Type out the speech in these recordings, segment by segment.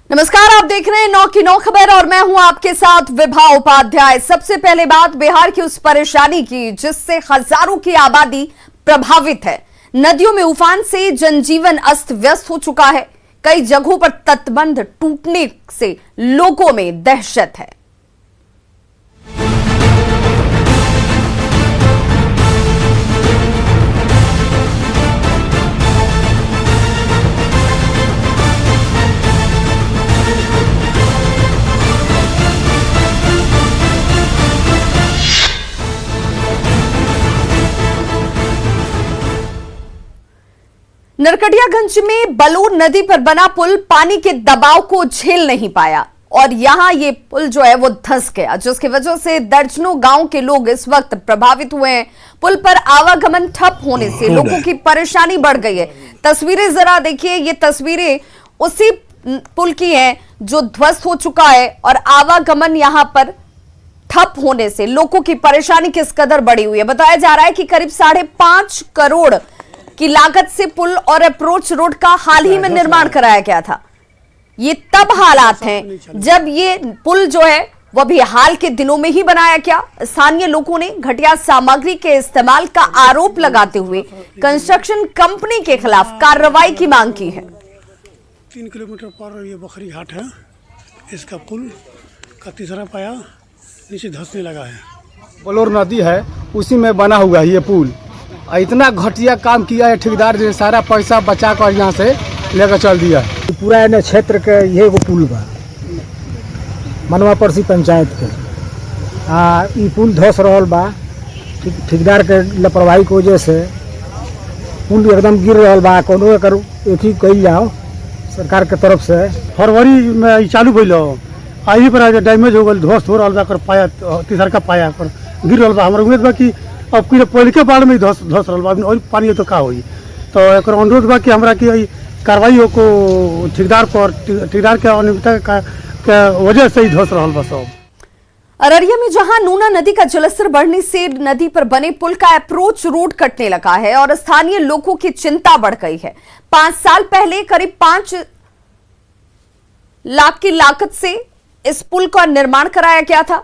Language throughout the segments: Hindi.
नमस्कार, आप देख रहे हैं 9 की 9 खबर और मैं हूं आपके साथ विभा उपाध्याय। सबसे पहले बात बिहार की उस परेशानी की जिससे हजारों की आबादी प्रभावित है। नदियों में उफान से जनजीवन अस्त व्यस्त हो चुका है। कई जगहों पर तटबंध टूटने से लोगों में दहशत है। नरकटियागंज में बलूर नदी पर बना पुल पानी के दबाव को झेल नहीं पाया और यहां ये पुल जो है वो धंस गया, जिसकी वजह से दर्जनों गांव के लोग इस वक्त प्रभावित हुए हैं। पुल पर आवागमन ठप होने से लोगों की परेशानी बढ़ गई है। तस्वीरें जरा देखिए, ये तस्वीरें उसी पुल की हैं जो ध्वस्त हो चुका है और आवागमन यहां पर ठप होने से लोगों की परेशानी किस कदर बढ़ी हुई है। बताया जा रहा है कि करीब 5.5 करोड़ की लागत से पुल और अप्रोच रोड का हाल ही में निर्माण कराया गया था। ये तब हालात हैं जब ये पुल जो है वह भी हाल के दिनों में ही बनाया गया। स्थानीय लोगों ने घटिया सामग्री के इस्तेमाल का आरोप लगाते हुए कंस्ट्रक्शन कंपनी के खिलाफ कार्रवाई की मांग की है। 3 किलोमीटर पर ये बखरी घाट है, इसका पुल का तीसरा पाया नीचे धंसने लगा है। बलूर नदी है, उसी में बना हुआ है ये पुल। इतना घटिया काम किया है ठेकेदार ने, सारा पैसा बचा कर यहाँ से लेकर चल दिया। पूरा है क्षेत्र के ये एगो पुल बा मनवा परसी पंचायत के। ई पुल धस रहल बा, ठेकेदार के लापरवाही की वजह से पुल एकदम गिर रहल बा। कोनो एकर एथी कइल जाओ सरकार के तरफ से। फरवरी में ई चालू भइल, आई पर डैमेज हो गल, ध्वस्त हो रहल बा। कर पाया तीसरा का पाया पर गिर रहल बा। हमरा उम्मीद बा कि अब पहले के बाढ़ में धस रहल बा और पानी तो का होई। तो एक अनुरोध बा कि हमरा की कार्रवाई को ठेकेदार के अनियमितता के वजह से ही धस रहल बा सब। अररिया में जहां नूना नदी का जलस्तर बढ़ने से नदी पर बने पुल का अप्रोच रोड कटने लगा है और स्थानीय लोगों की चिंता बढ़ गई है। 5 साल पहले करीब 5 लाख की लागत से इस पुल का निर्माण कराया गया था,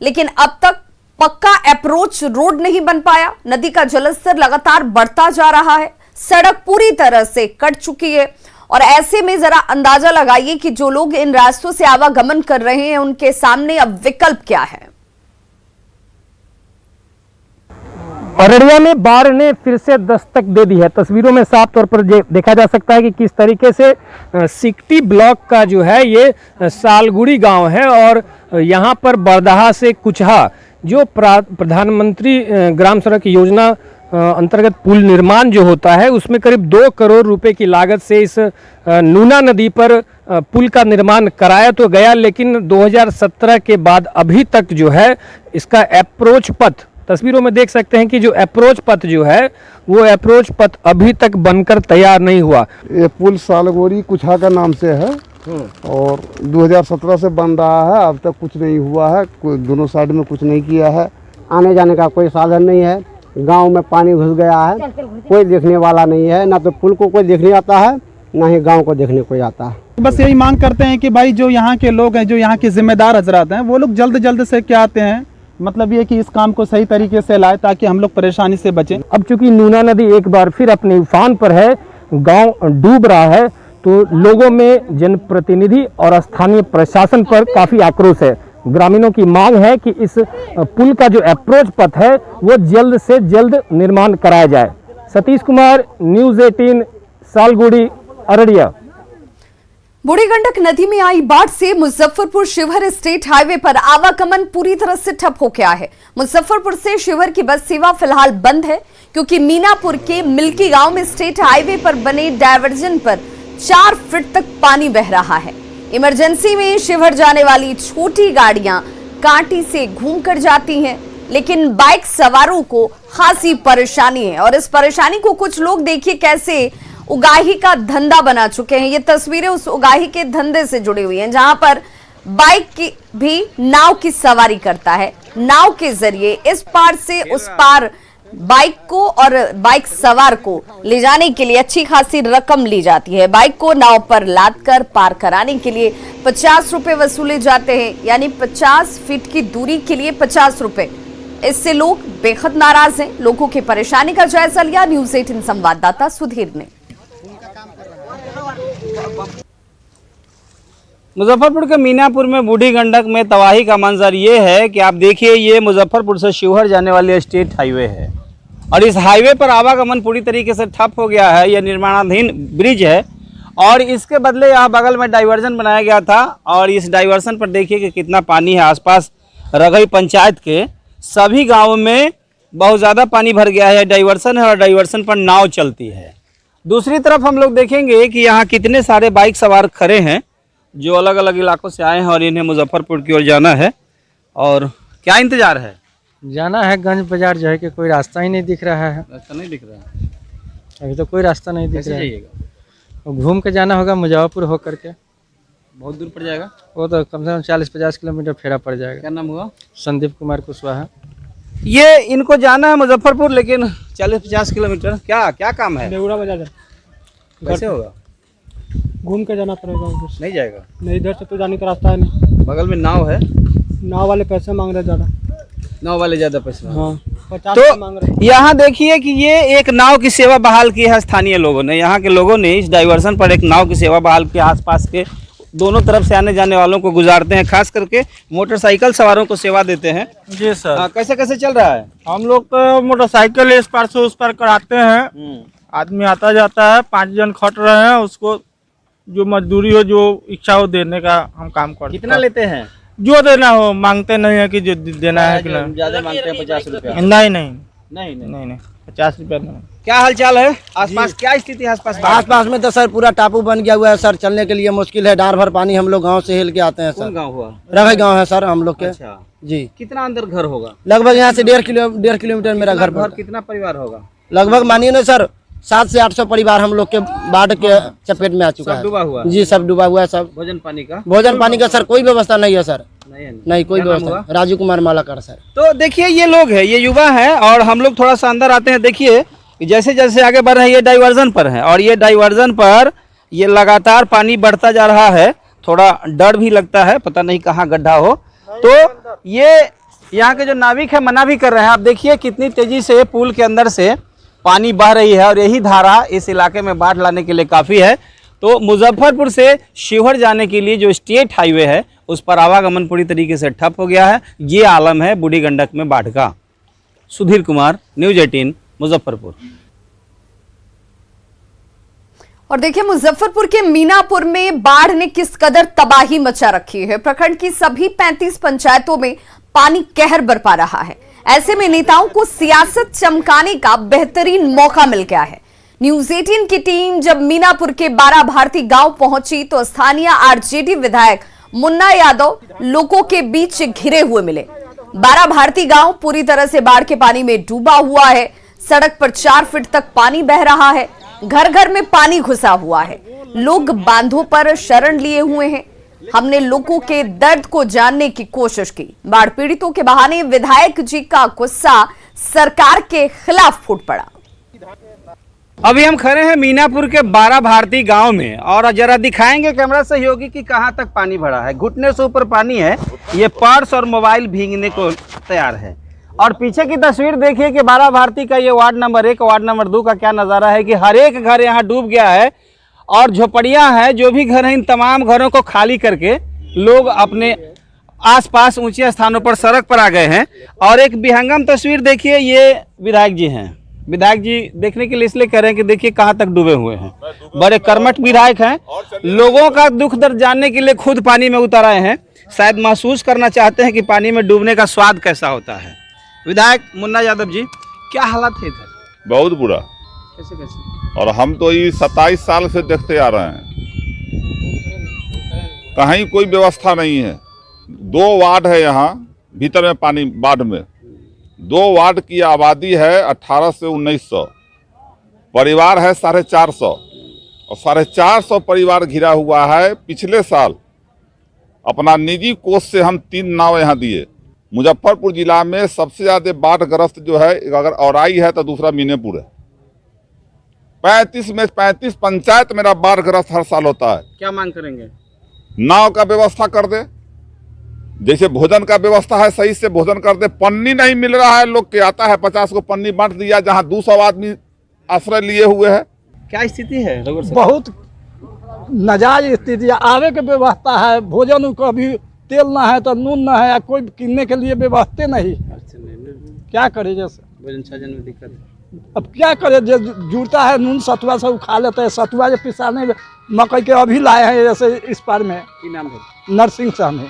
लेकिन अब तक पक्का अप्रोच रोड नहीं बन पाया। नदी का जलस्तर लगातार बढ़ता जा रहा है, सड़क पूरी तरह से कट चुकी है और ऐसे में जरा अंदाजा लगाइए कि जो लोग इन रास्तों से आवागमन कर रहे हैं उनके सामने अब विकल्प क्या है। अररिया में बाढ़ ने फिर से दस्तक दे दी है। तस्वीरों में साफ तौर पर देखा जा सकता है कि किस तरीके से सिकटी ब्लॉक का जो है ये सालगुड़ी गांव है और यहाँ पर बरदहा से कुचहा जो प्रधानमंत्री ग्राम सड़क योजना अंतर्गत पुल निर्माण जो होता है उसमें करीब 2 करोड़ रुपए की लागत से इस नूना नदी पर पुल का निर्माण कराया तो गया, लेकिन 2017 के बाद अभी तक जो है इसका अप्रोच पथ, तस्वीरों में देख सकते हैं कि जो अप्रोच पथ जो है वो अप्रोच पथ अभी तक बनकर तैयार नहीं हुआ। ये पुल सालगोरी कुछा का नाम से है और 2017 से बन रहा है, अब तक कुछ नहीं हुआ है। दोनों साइड में कुछ नहीं किया है। आने जाने का कोई साधन नहीं है। गांव में पानी घुस गया है, कोई देखने वाला नहीं है। ना तो पुल को कोई देखने आता है, ना ही गांव को देखने कोई आता है। बस यही मांग करते हैं कि भाई जो यहाँ के लोग हैं, जो यहाँ के जिम्मेदार हजरात हैं, वो लोग जल्द से क्या आते हैं, मतलब ये कि इस काम को सही तरीके से लाए ताकि हम लोग परेशानी से बचें। अब चूंकि नूना नदी एक बार फिर अपने उफान पर है, गाँव डूब रहा है, तो लोगों में जनप्रतिनिधि और स्थानीय प्रशासन पर काफी आक्रोश है। ग्रामीणों की मांग है कि इस पुल का जो अप्रोच पथ है वो जल्द से जल्द निर्माण कराया जाए। सतीश कुमार, न्यूज़ 18, सालगुड़ी, अररिया। बूढ़ी गंडक नदी में आई बाढ़ से मुजफ्फरपुर शिवहर स्टेट हाईवे पर आवागमन पूरी तरह से ठप हो गया है। मुजफ्फरपुर से शिवहर की बस सेवा फिलहाल बंद है क्योंकि मीनापुर के मिल्की गांव में स्टेट हाईवे पर बने डायवर्जन पर 4 फीट तक पानी बह रहा है। इमरजेंसी में शिवहर जाने वाली छोटी गाड़ियां कांटी से घूमकर जाती हैं, लेकिन बाइक सवारों को खासी परेशानी है और इस परेशानी को कुछ लोग देखिए कैसे उगाही का धंधा बना चुके हैं। ये तस्वीरें उस उगाही के धंधे से जुड़ी हुई हैं जहां पर बाइक की भी नाव की सवारी करता है। नाव के जरिए इस पार से उस पार बाइक को और बाइक सवार को ले जाने के लिए अच्छी खासी रकम ली जाती है। बाइक को नाव पर लादकर पार कराने के लिए 50 रुपए वसूले जाते हैं, यानी 50 फीट की दूरी के लिए 50 रुपए। इससे लोग बेहद नाराज हैं। लोगों की परेशानी का जायजा लिया न्यूज़ 18 संवाददाता सुधीर ने। मुजफ्फरपुर के मीनापुर में बूढ़ी गंडक में तबाही का मंजर ये है कि आप देखिए, ये मुजफ्फरपुर से शिवहर जाने वाली स्टेट हाईवे है और इस हाईवे पर आवागमन पूरी तरीके से ठप हो गया है। यह निर्माणाधीन ब्रिज है और इसके बदले यहाँ बगल में डाइवर्जन बनाया गया था और इस डाइवर्सन पर देखिए कि कितना पानी है। आसपास रघई पंचायत के सभी गाँवों में बहुत ज़्यादा पानी भर गया है। डाइवर्सन है और डाइवर्सन पर नाव चलती है। दूसरी तरफ हम लोग देखेंगे कि यहाँ कितने सारे बाइक सवार खड़े हैं जो अलग अलग इलाकों से आए हैं और इन्हें मुजफ्फरपुर की ओर जाना है। और क्या इंतजार है? जाना है गंज बाजार जो है कि कोई रास्ता ही नहीं दिख रहा है। रास्ता नहीं दिख रहा है, अभी तो कोई रास्ता नहीं दिख कैसे रहा है। जाइएगा? और घूम के जाना होगा मुजफ्फरपुर होकर के। बहुत दूर पड़ जाएगा। वो तो कम से कम 40-50 किलोमीटर फेरा पड़ जाएगा। क्या नाम हुआ? संदीप कुमार कुशवाहा। ये इनको जाना है मुजफ्फरपुर, लेकिन 40-50 किलोमीटर। क्या क्या काम है? नेवरा बाजार कैसे होगा? घूम के जाना पड़ेगा उधर से। नहीं जाएगा। नहीं, इधर से तो जाने का रास्ता है नहीं। बगल में नाव है। नाव वाले पैसे मांग रहे ज़्यादा। नाव वाले ज़्यादा पैसे हाँ, 50 रुपये मांग रहे। तो यहाँ देखिए कि ये एक नाव की सेवा बहाल की है स्थानीय लोगों ने। यहाँ के लोगों ने इस डाइवर्सन पर एक नाव की सेवा बहाल की। आसपास के दोनों तरफ से आने जाने वालों को गुजारते हैं, खास करके मोटरसाइकिल सवारों को सेवा देते हैं। जी सर। कैसे कैसे चल रहा है? हम लोग तो मोटरसाइकिल इस पार से उस पार कराते हैं। आदमी आता जाता है, 5 जन खट रहे हैं, उसको जो मजदूरी हो, जो इच्छा हो देने का हम काम करते हैं। कितना लेते हैं? जो देना हो, मांगते नहीं है कि जो देना है कि नहीं। ज्यादा मांगते हैं 50 रुपया? नहीं, 50 रुपया नहीं। क्या हालचाल है आसपास? क्या स्थिति है आसपास? आसपास में तो सर पूरा टापू बन गया हुआ है सर, चलने के लिए मुश्किल है। डार भर पानी हम लोग गांव से हिल के आते हैं कौन सर। गाँव हुआ? रघई गांव है सर हम लोग के। अच्छा, जी। कितना अंदर घर होगा? लगभग यहाँ से 1.5 किलोमीटर मेरा घर पर। कितना परिवार होगा? लगभग मानिए ना सर 700 से 800 परिवार हम लोग के बाढ़ के चपेट में आ चुका है। डूबा हुआ? जी, सब डूबा हुआ है सब। भोजन पानी का? भोजन पानी का सर कोई व्यवस्था नहीं है सर। नहीं कोई क्या नाम व्यवस्था। हुआ? राजू कुमार मालाकर सर। तो देखिए, ये लोग हैं, ये युवा हैं और हम लोग थोड़ा सा अंदर आते हैं। देखिए जैसे जैसे आगे बढ़ रहे हैं, ये डाइवर्जन पर है और ये डाइवर्जन पर ये लगातार पानी बढ़ता जा रहा है। थोड़ा डर भी लगता है, पता नहीं कहाँ गड्ढा हो। तो ये यहाँ के जो नाविक है मना भी कर रहे हैं। आप देखिए कितनी तेजी से पुल के अंदर से पानी बह रही है और यही धारा इस इलाके में बाढ़ लाने के लिए काफ़ी है। तो मुजफ्फरपुर से शिवहर जाने के लिए जो स्टेट हाईवे है उस पर आवागमन पूरी तरीके से ठप हो गया है। ये आलम है बूढ़ी गंडक में बाढ़ का। सुधीर कुमार, न्यूज़ 18 मुजफ्फरपुर। और देखिए मुजफ्फरपुर के मीनापुर में बाढ़ ने किस कदर तबाही मचा रखी है। प्रखंड की सभी 35 पंचायतों में पानी कहर बरपा रहा है। ऐसे में नेताओं को सियासत चमकाने का बेहतरीन मौका मिल गया है। न्यूज़ 18 की टीम जब मीनापुर के 12 भारती गांव पहुंची तो स्थानीय आरजेडी विधायक मुन्ना यादव लोगों के बीच घिरे हुए मिले। 12 भारती गांव पूरी तरह से बाढ़ के पानी में डूबा हुआ है। सड़क पर 4 फीट तक पानी बह रहा है। घर घर में पानी घुसा हुआ है। लोग बांधों पर शरण लिए हुए हैं। हमने लोगों के दर्द को जानने की कोशिश की। बाढ़ पीड़ितों के बहाने विधायक जी का गुस्सा सरकार के खिलाफ फूट पड़ा। अभी हम खड़े हैं मीनापुर के 12 भारती गांव में और जरा दिखाएंगे कैमरा सहयोगी कि कहां तक पानी भरा है। घुटने से ऊपर पानी है। ये पर्स और मोबाइल भीगने को तैयार है। और पीछे की तस्वीर देखिए कि 12 भारती का ये वार्ड नंबर 1 वार्ड नंबर 2 का क्या नज़ारा है कि हर एक घर यहाँ डूब गया है और झोपड़ियाँ हैं। जो भी घर हैं इन तमाम घरों को खाली करके लोग अपने आसपास ऊंचे स्थानों पर सड़क पर आ गए हैं। और एक विहंगम तस्वीर देखिए, ये विधायक जी हैं। विधायक जी देखने के लिए इसलिए कह रहे हैं कि देखिए कहाँ तक डूबे हुए हैं। बड़े कर्मठ विधायक हैं। लोगों का दुख दर्द जानने के लिए खुद पानी में उतर आए हैं। शायद महसूस करना चाहते हैं कि पानी में डूबने का स्वाद कैसा होता है। विधायक मुन्ना यादव जी, क्या हालत है इधर? बहुत बुरा। कैसे कैसे? और हम तो ये 27 साल से देखते आ रहे हैं, कहीं कोई व्यवस्था नहीं है। 2 वार्ड है यहाँ भीतर में पानी बाढ़ में। 2 वार्ड की आबादी है 18 से 1900, परिवार है 450 और 450 परिवार घिरा हुआ है। पिछले साल अपना निजी कोष से हम 3 नाव यहाँ दिए मुजफ्फरपुर जिला में सबसे ज्यादा बाढ़ग्रस्त जो है, अगर औराई है तो दूसरा मीनापुर है। 35 पंचायत मेरा बाढ़ग्रस्त हर साल होता है। क्या मांग करेंगे? नाव का व्यवस्था कर दे, जैसे भोजन का व्यवस्था है सही से भोजन कर दे। पन्नी नहीं मिल रहा है, लोग के आता है 50 को पन्नी बांट दिया, जहां 200 आदमी आश्रय लिए हुए हैं। क्या स्थिति है? बहुत नाजायज स्थिति है। आवे के व्यवस्था है, भोजन को अभी तेल ना है तो नून ना है, कोई किनने के लिए व्यवस्था नहीं। क्या करे जैसे भोजन छाजन में दिक्कत है। अब क्या करे, जो जुड़ता है नून सतुआ सब खा लेते हैं। सतुआ जो पिसाने मकई के अभी लाए हैं जैसे इस पार में। की नाम है? नरसिंह शाह में।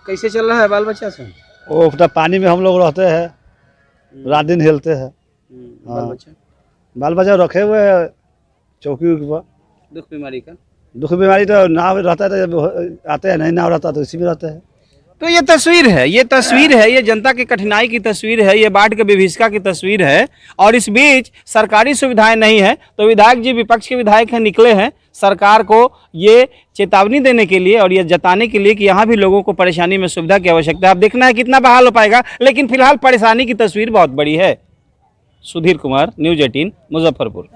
कैसे चल रहा है बाल बच्चा से? वो पानी में हम लोग रहते हैं, रात दिन हिलते हैं। बाल बच्चा रखे हुए है चौकी पर। दुख बीमारी का? दुख बीमारी तो नाव रहता है तो जब आते हैं, नहीं नाव रहता तो इसी में रहते हैं। तो ये तस्वीर है, ये जनता की कठिनाई की तस्वीर है, ये बाढ़ के विभीषिका की तस्वीर है। और इस बीच सरकारी सुविधाएं नहीं है, तो विधायक जी विपक्ष के विधायक हैं, निकले हैं सरकार को ये चेतावनी देने के लिए और ये जताने के लिए कि यहाँ भी लोगों को परेशानी में सुविधा की आवश्यकता है। अब देखना है कितना बहाल हो पाएगा, लेकिन फिलहाल परेशानी की तस्वीर बहुत बड़ी है। सुधीर कुमार, न्यूज़ 18, मुजफ्फरपुर।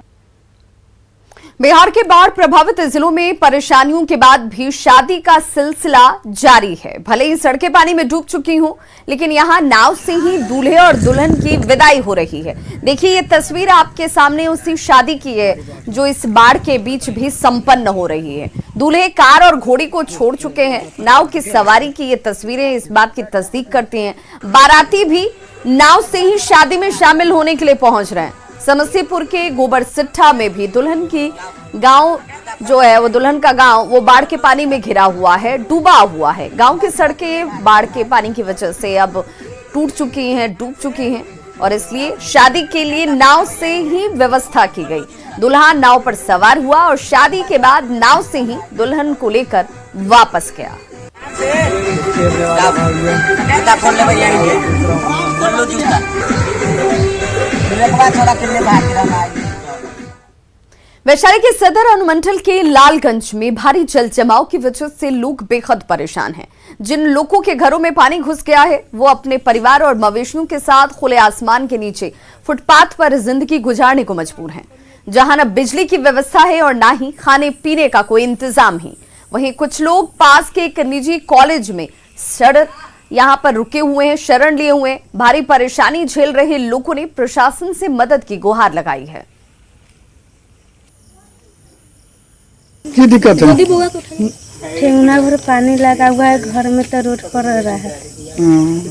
बिहार के बाढ़ प्रभावित जिलों में परेशानियों के बाद भी शादी का सिलसिला जारी है। भले ही सड़कें पानी में डूब चुकी हों, लेकिन यहां नाव से ही दूल्हे और दुल्हन की विदाई हो रही है। देखिए, ये तस्वीर आपके सामने उसी शादी की है जो इस बाढ़ के बीच भी संपन्न हो रही है। दूल्हे कार और घोड़ी को छोड़ चुके हैं। नाव की सवारी की ये तस्वीरें इस बात की तस्दीक करती हैं। बाराती भी नाव से ही शादी में शामिल होने के लिए पहुंच रहे हैं। समस्तीपुर के गोबरसिट्ठा में भी दुल्हन की गांव जो है, वो दुल्हन का गांव वो बाढ़ के पानी में घिरा हुआ है, डूबा हुआ है। गांव की सड़कें बाढ़ के पानी की वजह से अब टूट चुकी हैं, डूब चुकी हैं और इसलिए शादी के लिए नाव से ही व्यवस्था की गई। दुल्हा नाव पर सवार हुआ और शादी के बाद नाव से ही दुल्हन को लेकर वापस गया। वैशाली के सदर अनुमंडल के लालगंज में भारी जल जमाव की वजह से लोग बेहद परेशान हैं। जिन लोगों के घरों में पानी घुस गया है, वो अपने परिवार और मवेशियों के साथ खुले आसमान के नीचे फुटपाथ पर जिंदगी गुजारने को मजबूर हैं, जहां न बिजली की व्यवस्था है और न ही खाने पीने का कोई इंतजाम है। वहीं कुछ लोग पास के एक निजी कॉलेज में यहां पर रुके हुए हैं, शरण लिए हुए हैं। भारी परेशानी झेल रहे लोगों ने प्रशासन से मदद की गुहार लगाई है। क्या दिक्कत है? ठेहुना भर पानी लगा हुआ है, घर में तो रोड पर रहा है,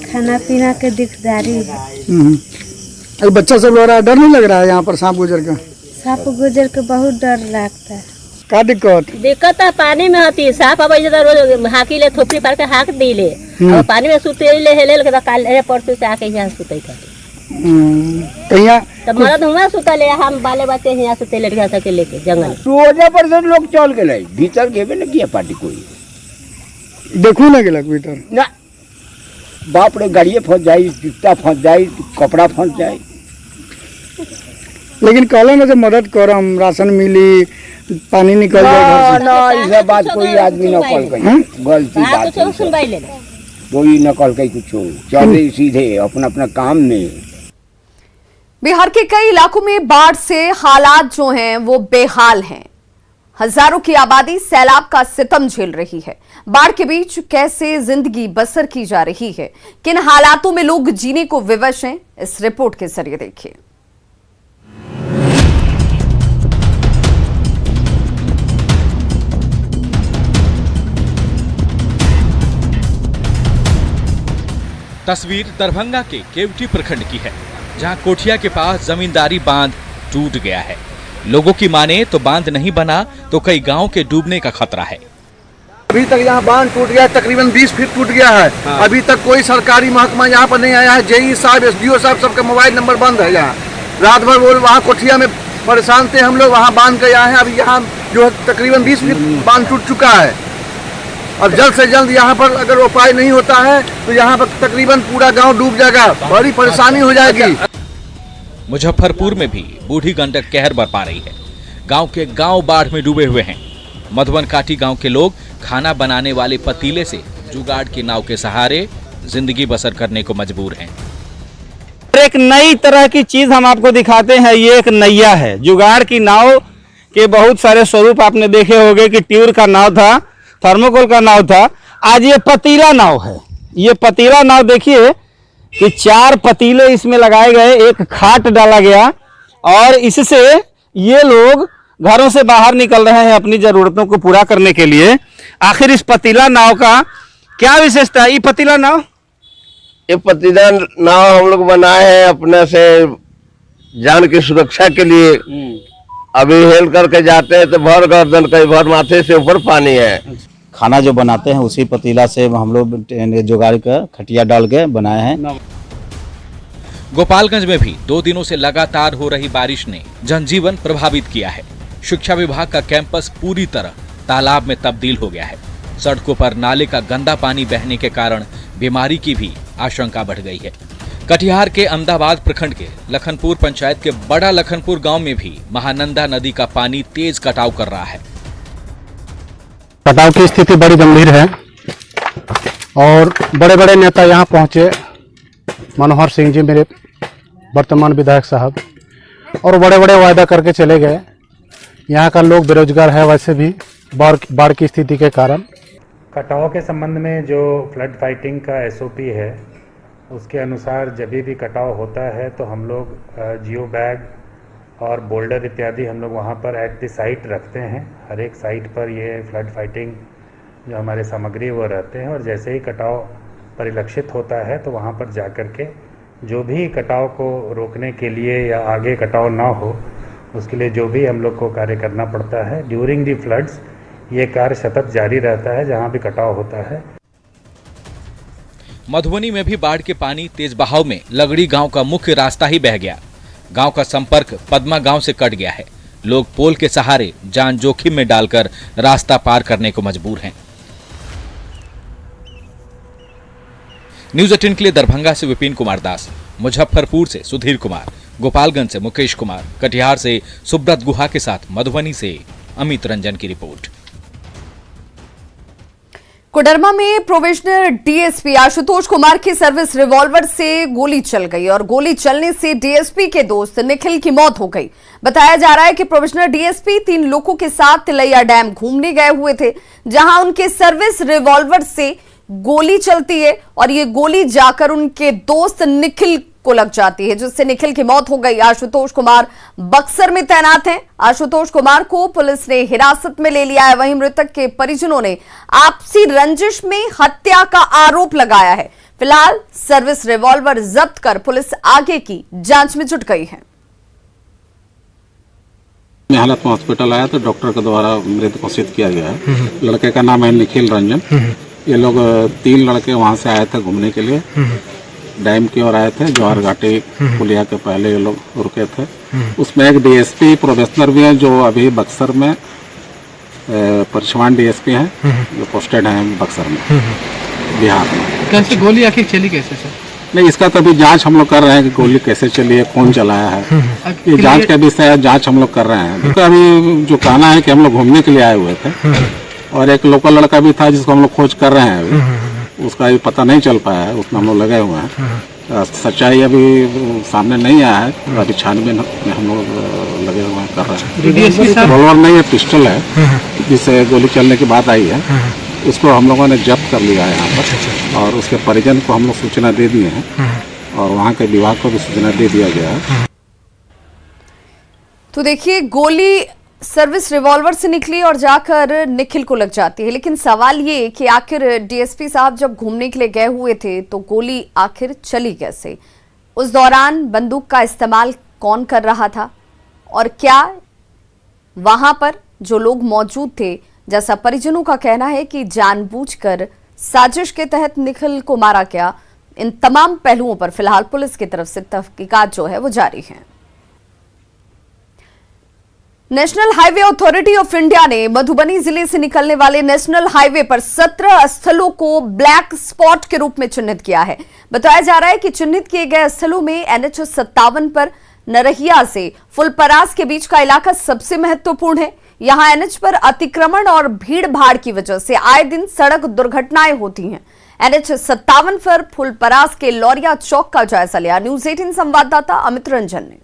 खाना पीना के दिकदारी है। बच्चा सब रो रहा है, डर नहीं लग रहा है यहाँ पर सांप गुजर का? सांप गुजर के बहुत डर लगता है। क्या दिक्कत? दिक्कत है पानी में होती है। सांप अब रोज हाकी ले थोपड़ी पार के हाक दी ले और पानी में सुते ले हेले के काल परसों से आके यहाँ सुते था। तब मरद हुआ सुते ले, हम बाले बच्चे यहाँ सुते लड़का सके लेके जंगल। रोजा पर से लोग चल गए, भीतर गेबे न किया पार्टी कोई देखू ना गेलक भीतर ना। बाप रे, गाड़िए फंस जाई, जूता फंस जाई, कपड़ा फंस जाई। लेकिन कहला ना, जब मदद करम राशन मिली, पानी निकल जाए। ना ऐसा बात कोई आदमी न कल गई, गलती बात कोई न कल गई, कुछ चले सीधे अपना अपना काम में। बिहार के कई इलाकों में बाढ़ से हालात जो हैं वो बेहाल हैं। हजारों की आबादी सैलाब का सितम झेल रही है। बाढ़ के बीच कैसे जिंदगी बसर की जा रही है, किन हालातों में लोग जीने को विवश हैं, इस रिपोर्ट के जरिए देखिए। तस्वीर दरभंगा के केवटी प्रखंड की है, जहां कोठिया के पास जमींदारी बांध टूट गया है। लोगों की माने तो बांध नहीं बना तो कई गांव के डूबने का खतरा है। अभी तक यहाँ बांध टूट गया, तकरीबन 20 फीट टूट गया है। अभी तक कोई सरकारी महकमा यहाँ पर नहीं आया है। जेई साहब, एसडीओ साहब, सबका मोबाइल नंबर बंद है। यहाँ रात भर वो वहाँ कोठिया में परेशान थे हम लोग, वहाँ बांध के आए हैं। अभी यहाँ जो है तकरीबन 20 फीट बांध टूट चुका है। अब जल्द से जल्द यहाँ पर अगर उपाय नहीं होता है तो यहाँ पर तकरीबन पूरा गांव डूब जाएगा, बड़ी परेशानी हो जाएगी। मुजफ्फरपुर में भी बूढ़ी गंडक कहर बरपा रही है। गांव के गांव बाढ़ में डूबे हुए हैं। मधुबन काटी गांव के लोग खाना बनाने वाले पतीले से जुगाड़ की नाव के सहारे जिंदगी बसर करने को मजबूर हैं। एक नई तरह की चीज हम आपको दिखाते हैं। ये एक नैया है। जुगाड़ की नाव के बहुत सारे स्वरूप आपने देखे होंगे कि ट्यूर का नाव था, थर्मोकोल का नाव था। आज ये पतीला नाव है। ये पतीला नाव देखिए कि 4 पतीले इसमें लगाए गए, एक खाट डाला गया और इससे ये लोग घरों से बाहर निकल रहे हैं अपनी जरूरतों को पूरा करने के लिए। आखिर इस पतीला नाव का क्या विशेषता है? ये पतीला नाव, ये पतीला नाव हम लोग बनाए हैं अपने से जान की सुरक्षा के लिए। अभी हेल करके जाते हैं तो भर गर्दन कई भर माथे से ऊपर पानी है। खाना जो बनाते हैं उसी पतीला से हम लोग जुगाड़ का खटिया डाल के बनाए हैं। गोपालगंज में भी 2 दिनों से लगातार हो रही बारिश ने जनजीवन प्रभावित किया है। शिक्षा विभाग का कैंपस पूरी तरह तालाब में तब्दील हो गया है। सड़कों पर नाले का गंदा पानी बहने के कारण बीमारी की भी आशंका बढ़ गई है। कटिहार के अहमदाबाद प्रखंड के लखनपुर पंचायत के बड़ा लखनपुर गांव में भी महानंदा नदी का पानी तेज कटाव कर रहा है। कटाव की स्थिति बड़ी गंभीर है और बड़े बड़े नेता यहाँ पहुँचे, मनोहर सिंह जी मेरे वर्तमान विधायक साहब, और बड़े बड़े वायदा करके चले गए। यहाँ का लोग बेरोजगार है वैसे भी बाढ़ की स्थिति के कारण। कटाव के संबंध में जो फ्लड फाइटिंग का SOP है उसके अनुसार जब भी कटाव होता है तो हम लोग जियो बैग और बोल्डर इत्यादि हम लोग वहाँ पर एट द साइट रखते हैं। हर एक साइट पर ये फ्लड फाइटिंग जो हमारे सामग्री वो रहते हैं और जैसे ही कटाव परिलक्षित होता है तो वहाँ पर जा कर के जो भी कटाव को रोकने के लिए या आगे कटाव ना हो उसके लिए जो भी हम लोग को कार्य करना पड़ता है। ड्यूरिंग दी फ्लड्स ये कार्य सतत जारी रहता है जहाँ भी कटाव होता है। मधुबनी में भी बाढ़ के पानी तेज बहाव में लगड़ी गांव का मुख्य रास्ता ही बह गया। गांव का संपर्क पद्मा गांव से कट गया है। लोग पोल के सहारे जान जोखिम में डालकर रास्ता पार करने को मजबूर हैं। न्यूज 18 के लिए दरभंगा से विपिन कुमार दास, मुजफ्फरपुर से सुधीर कुमार, गोपालगंज से मुकेश कुमार, कटिहार से सुब्रत गुहा के साथ मधुबनी से अमित रंजन की रिपोर्ट। कोडरमा में प्रोविजनर डीएसपी आशुतोष कुमार की सर्विस रिवॉल्वर से गोली चल गई और गोली चलने से डीएसपी के दोस्त निखिल की मौत हो गई। बताया जा रहा है कि प्रोविजनर डीएसपी 3 लोगों के साथ तिलैया डैम घूमने गए हुए थे, जहां उनके सर्विस रिवॉल्वर से गोली चलती है और ये गोली जाकर उनके दोस्त निखिल को लग जाती है, जिससे निखिल की मौत हो गई। आशुतोष कुमार बक्सर में तैनात हैं। आशुतोष कुमार को पुलिस ने हिरासत में ले लिया है। वहीं मृतक के परिजनों ने आपसी रंजिश में हत्या का आरोप लगाया है। फिलहाल सर्विस रिवॉल्वर जब्त कर पुलिस आगे की जांच में जुट गई है। हालत में हॉस्पिटल आया तो डॉक्टर के द्वारा मृत घोषित किया गया है। लड़के का नाम है निखिल रंजन। ये लोग 3 लड़के वहाँ से आए थे घूमने के लिए, डैम की ओर आए थे। जवाहर घाटी पुलिया के पहले ये लोग रुके थे। उसमें एक डीएसपी प्रोबेशनर भी है जो अभी बक्सर में परिश्रमान डीएसपी हैं, जो पोस्टेड हैं बक्सर में, बिहार में। कैसे गोली आखिर चली कैसे सर? नहीं, इसका तो अभी जांच हम लोग कर रहे हैं कि गोली कैसे चली है, कौन चलाया है, ये जांच का विषय जांच हम लोग कर रहे हैं। तो अभी जो कहना है कि हम लोग घूमने के लिए आए हुए थे और एक लोकल लड़का भी था जिसको हम लोग खोज कर रहे हैं अभी, उसका अभी पता नहीं चल पाया है, उसमें हम लोग लगे हुए हैं। सच्चाई अभी सामने नहीं आया है, अभी छानबीन में हम लोग लगे हुए हैं, कर रहे हैं। रिवॉल्वर नहीं है, पिस्टल है जिससे गोली चलने की बात आई है, उसको हम लोगों ने जब्त कर लिया है यहाँ पर और उसके परिजन को हम लोग सूचना दे दिए हैं और वहाँ के विभाग को भी सूचना दे दिया गया है। तो देखिए, गोली सर्विस रिवॉल्वर से निकली और जाकर निखिल को लग जाती है, लेकिन सवाल ये कि आखिर डीएसपी साहब जब घूमने के लिए गए हुए थे तो गोली आखिर चली कैसे? उस दौरान बंदूक का इस्तेमाल कौन कर रहा था और क्या वहां पर जो लोग मौजूद थे, जैसा परिजनों का कहना है कि जानबूझकर साजिश के तहत निखिल को मारा गया। इन तमाम पहलुओं पर फिलहाल पुलिस की तरफ से तहकीकात जो है वो जारी है। National highway authority of India ने मधुबनी जिले से निकलने वाले नेशनल हाईवे पर 17 स्थलों को ब्लैक स्पॉट के रूप में चिन्हित किया है। बताया जा रहा है कि चिन्हित किए गए स्थलों में NH 57 पर नरहिया से फुलपरास के बीच का इलाका सबसे महत्वपूर्ण है। यहां NH पर अतिक्रमण और भीड़ भाड़ की वजह से आए दिन सड़क दुर्घटनाएं होती हैं। NH57 पर फुलपरास के लौरिया चौक का जायजा लिया। न्यूज 18 संवाददाता अमित रंजन ने।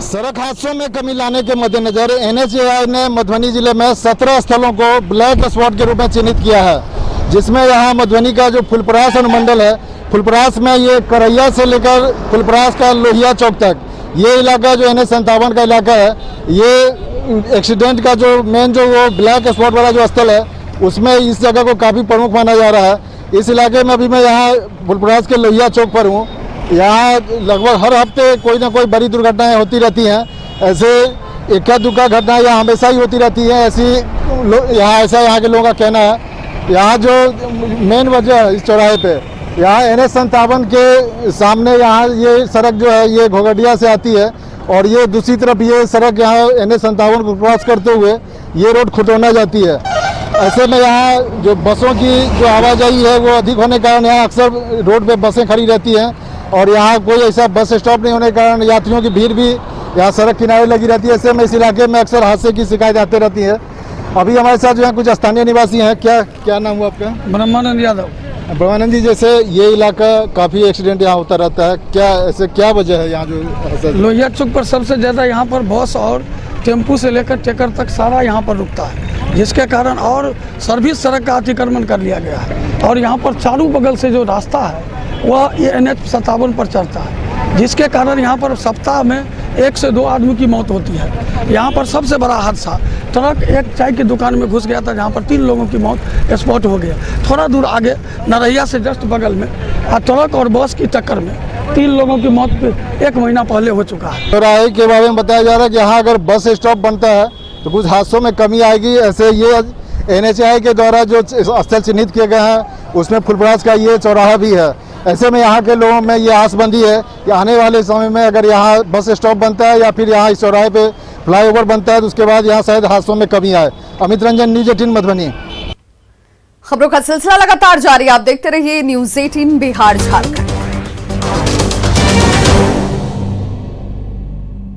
सड़क हादसों में कमी लाने के मद्देनजर NHAI ने मधुबनी जिले में 17 स्थलों को ब्लैक स्पॉट के रूप में चिन्हित किया है, जिसमें यहाँ मधुबनी का जो फुलपरास अनुमंडल है, फुलपरास में ये करैया से लेकर फुलपरास का लोहिया चौक तक ये इलाका जो NH57 का इलाका है, ये एक्सीडेंट का जो मेन जो वो ब्लैक स्पॉट वाला जो स्थल है, उसमें इस जगह को काफ़ी प्रमुख माना जा रहा है। इस इलाके में अभी मैं यहाँ फुलपरास के लोहिया चौक पर हूँ। यहाँ लगभग हर हफ्ते कोई ना कोई बड़ी दुर्घटनाएं होती रहती हैं। ऐसे इक्का दुक्का घटनाएं यहाँ हमेशा ही होती रहती हैं। ऐसा यहाँ के लोगों का कहना है। यहाँ जो मेन वजह है इस चौराहे पे, यहाँ NH57 के सामने यहाँ ये सड़क जो है ये घोगडिया से आती है और ये दूसरी तरफ ये सड़क यहाँ NH57 को क्रॉस करते हुए ये रोड खुटौना जाती है। ऐसे में यहाँ जो बसों की जो आवाजाही है वो अधिक होने के कारण यहाँ अक्सर रोड पे बसें खड़ी रहती हैं और यहाँ कोई ऐसा बस स्टॉप नहीं होने के कारण यात्रियों की भीड़ भी यहाँ सड़क किनारे लगी रहती है। ऐसे में इस इलाके में अक्सर हादसे की शिकायत आती रहती है। अभी हमारे साथ जो है कुछ स्थानीय निवासी हैं। क्या नाम हुआ आपका? ब्रह्मानंद यादव। ब्रह्मानंद जी, जैसे ये इलाका काफ़ी एक्सीडेंट यहाँ होता रहता है, क्या वजह है यहाँ जो? लोहिया चौक पर सबसे ज़्यादा यहाँ पर बस और टेम्पू से लेकर ट्रैकर तक सारा यहाँ पर रुकता है, जिसके कारण और सर्विस सड़क का अतिक्रमण कर लिया गया है और यहाँ पर चारों बगल से जो रास्ता है वह ये NH57 पर चलता है, जिसके कारण यहाँ पर सप्ताह में 1 से 2 आदमी की मौत होती है। यहाँ पर सबसे बड़ा हादसा ट्रक एक चाय की दुकान में घुस गया था, जहाँ पर 3 लोगों की मौत स्पॉट हो गया। थोड़ा दूर आगे नरैया से जस्ट बगल में ट्रक और बस की टक्कर में 3 लोगों की मौत 1 महीना पहले हो चुका है। चौराहे के बारे में बताया जा रहा है कि यहाँ अगर बस स्टॉप बनता है तो कुछ हादसों में कमी आएगी। ऐसे ये NHAI के द्वारा जो स्थल चिन्हित किए गए हैं उसमें फुलपरास का ये चौराहा भी है। ऐसे में यहाँ के लोगों में ये आसबंदी है कि आने वाले समय में अगर यहाँ बस स्टॉप बनता है या फिर यहाँ इस चौराहे पे फ्लाईओवर बनता है तो उसके बाद यहाँ शायद हादसों में कमी आए। अमित रंजन, न्यूज 18 मधुबनी। खबरों का सिलसिला लगातार जारी, आप देखते रहिए न्यूज 18 बिहार झारखंड।